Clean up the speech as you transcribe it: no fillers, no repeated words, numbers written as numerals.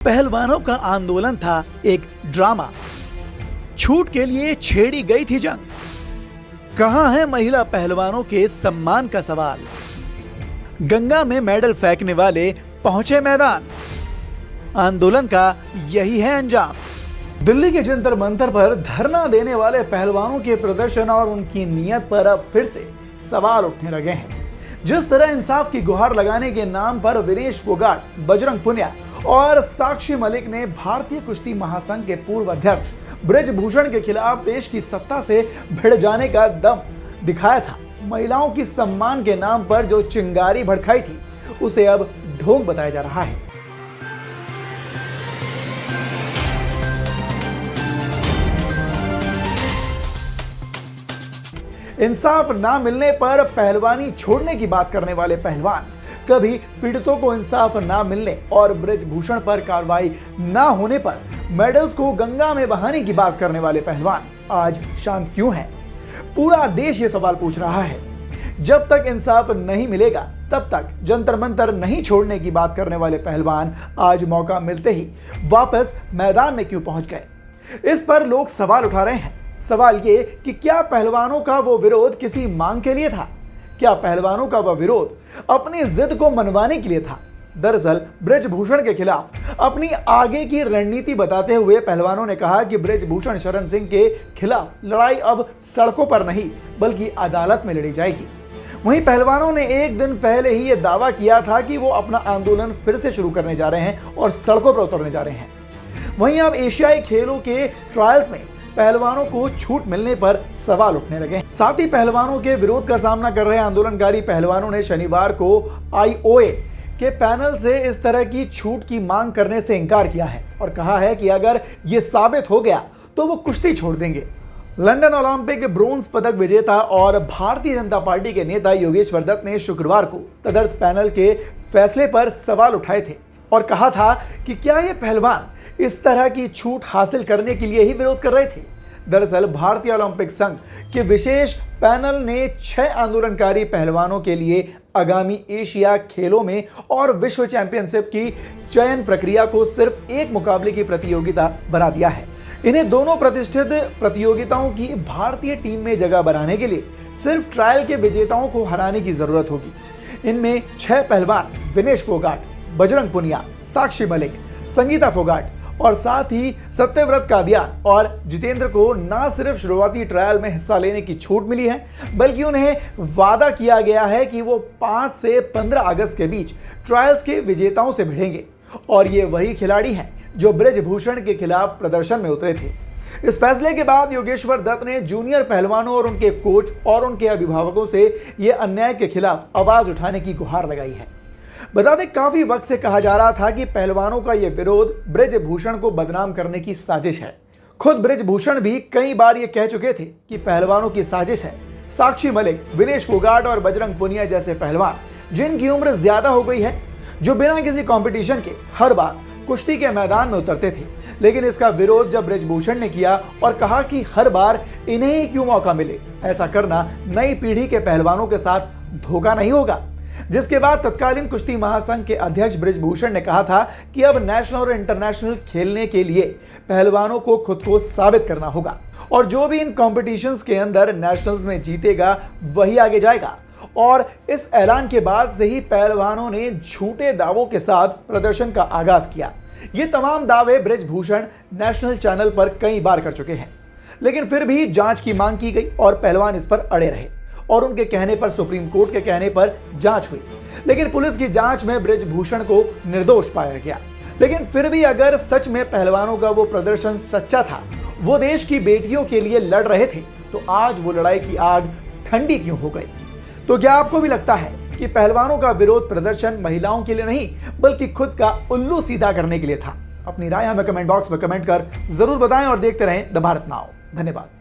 पहलवानों का आंदोलन था एक ड्रामा। छूट के लिए छेड़ी गई थी जंग। कहां है महिला पहलवानों के सम्मान का सवाल। गंगा में मेडल फेंकने वाले पहुंचे मैदान। आंदोलन का यही है अंजाम। दिल्ली के जंतर मंतर पर धरना देने वाले पहलवानों के प्रदर्शन और उनकी नीयत पर अब फिर से सवाल उठने लगे हैं। जिस तरह इंसाफ की गुहार लगाने के नाम पर विनेश फोगाट, बजरंग पुनिया और साक्षी मलिक ने भारतीय कुश्ती महासंघ के पूर्व अध्यक्ष ब्रिजभूषण के खिलाफ देश की सत्ता से भिड़ जाने का दम दिखाया था, महिलाओं की सम्मान के नाम पर जो चिंगारी भड़काई थी उसे अब ढोंग बताया जा रहा है। इंसाफ ना मिलने पर पहलवानी छोड़ने की बात करने वाले पहलवान, कभी पीड़ितों को इंसाफ ना मिलने और ब्रिजभूषण पर कार्रवाई ना होने पर मेडल्स को गंगा में बहाने की बात करने वाले पहलवान आज शांत क्यों हैं? पूरा देश ये सवाल पूछ रहा है। जब तक इंसाफ नहीं मिलेगा तब तक जंतर मंतर नहीं छोड़ने की बात करने वाले पहलवान आज मौका मिलते ही वापस मैदान में क्यों पहुंच गए? इस पर लोग सवाल उठा रहे हैं। सवाल ये कि क्या पहलवानों का वो विरोध किसी मांग के लिए था? क्या पहलवानों का वह विरोध अपनी जिद को मनवाने के लिए था? दरअसल ब्रिजभूषण के खिलाफ अपनी आगे की रणनीति बताते हुए पहलवानों ने कहा कि ब्रिजभूषण शरण सिंह के खिलाफ लड़ाई अब सड़कों पर नहीं बल्कि अदालत में लड़ी जाएगी। वहीं पहलवानों ने एक दिन पहले ही यह दावा किया था कि वो अपना आंदोलन फिर से शुरू करने जा रहे हैं और सड़कों पर उतरने जा रहे हैं। वहीं अब एशियाई खेलों के ट्रायल्स में पहलवानों को छूट मिलने पर सवाल उठने लगे। साथ ही पहलवानों के विरोध का सामना कर रहे आंदोलनकारी पहलवानों ने शनिवार को आईओए के पैनल से इस तरह की छूट की मांग करने से इनकार किया है और कहा है कि अगर यह साबित हो गया तो वो कुश्ती छोड़ देंगे। लंदन ओलंपिक ब्रोंज पदक विजेता और भारतीय जनता पार्टी के नेता योगेश्वर दत्त ने शुक्रवार को तदर्थ पैनल के फैसले पर सवाल उठाए थे और कहा था कि क्या ये पहलवान इस तरह की छूट हासिल करने के लिए ही विरोध कर रहे थे। दरअसल भारतीय ओलंपिक संघ के विशेष पैनल ने 6 आंदोलनकारी पहलवानों के लिए आगामी एशिया खेलों में और विश्व चैंपियनशिप की चयन प्रक्रिया को सिर्फ एक मुकाबले की प्रतियोगिता बना दिया है। इन्हें दोनों प्रतिष्ठित प्रतियोगिताओं की भारतीय टीम में जगह बनाने के लिए सिर्फ ट्रायल के विजेताओं को हराने की जरूरत होगी। इनमें 6 पहलवान विनेश फोगाट, बजरंग पुनिया, साक्षी मलिक, संगीता फोगाट और साथ ही सत्यव्रत कादियान और जितेंद्र को न सिर्फ शुरुआती ट्रायल में हिस्सा लेने की छूट मिली है बल्कि उन्हें वादा किया गया है कि वो 5 से 15 अगस्त के बीच ट्रायल्स के विजेताओं से भिड़ेंगे और ये वही खिलाड़ी हैं जो ब्रिजभूषण के खिलाफ प्रदर्शन में उतरे थे। इस फैसले के बाद योगेश्वर दत्त ने जूनियर पहलवानों और उनके कोच और उनके अभिभावकों से ये अन्याय के खिलाफ आवाज उठाने की गुहार लगाई है। बता दें, काफी वक्त से कहा जा रहा था कि पहलवानों का यह विरोध ब्रिजभूषण को बदनाम करने की साजिश है। खुद ब्रिजभूषण भी कई बार ये कह चुके थे कि पहलवानों की साजिश है। साक्षी मलिक, विनेश फोगाट और बजरंग पुनिया जैसे पहलवान जिनकी उम्र ज्यादा हो गई है, जो बिना किसी कंपटीशन के हर बार कुश्ती के मैदान में उतरते थे, लेकिन इसका विरोध जब ब्रिजभूषण ने किया और कहा कि हर बार इन्हें ही क्यों मौका मिले, ऐसा करना नई पीढ़ी के पहलवानों के साथ धोखा नहीं होगा। जिसके बाद तत्कालीन कुश्ती महासंघ के अध्यक्ष ब्रिजभूषण ने कहा था कि अब नेशनल और इंटरनेशनल खेलने के लिए पहलवानों को खुद को साबित करना होगा और जो भी इन कॉम्पिटिशन्स के अंदर नेशनल्स में जीतेगा वही आगे जाएगा। और इस ऐलान के बाद से ही पहलवानों ने झूठे दावों के साथ प्रदर्शन का आगाज किया। ये तमाम दावे ब्रिजभूषण नेशनल चैनल पर कई बार कर चुके हैं, लेकिन फिर भी जांच की मांग की गई और पहलवान इस पर अड़े रहे और उनके कहने पर सुप्रीम कोर्ट के कहने पर जांच हुई, लेकिन पुलिस की जांच में ब्रिजभूषण को निर्दोष पाया गया। लेकिन फिर भी अगर सच में पहलवानों का वो प्रदर्शन सच्चा था, वो देश की बेटियों के लिए लड़ रहे थे, तो आज वो लड़ाई की आग ठंडी क्यों हो गई? तो क्या आपको भी लगता है कि पहलवानों का विरोध प्रदर्शन महिलाओं के लिए नहीं बल्कि खुद का उल्लू सीधा करने के लिए था? अपनी राय हमें कमेंट बॉक्स में कमेंट कर जरूर बताएं और देखते रहें द भारत नाउ। धन्यवाद।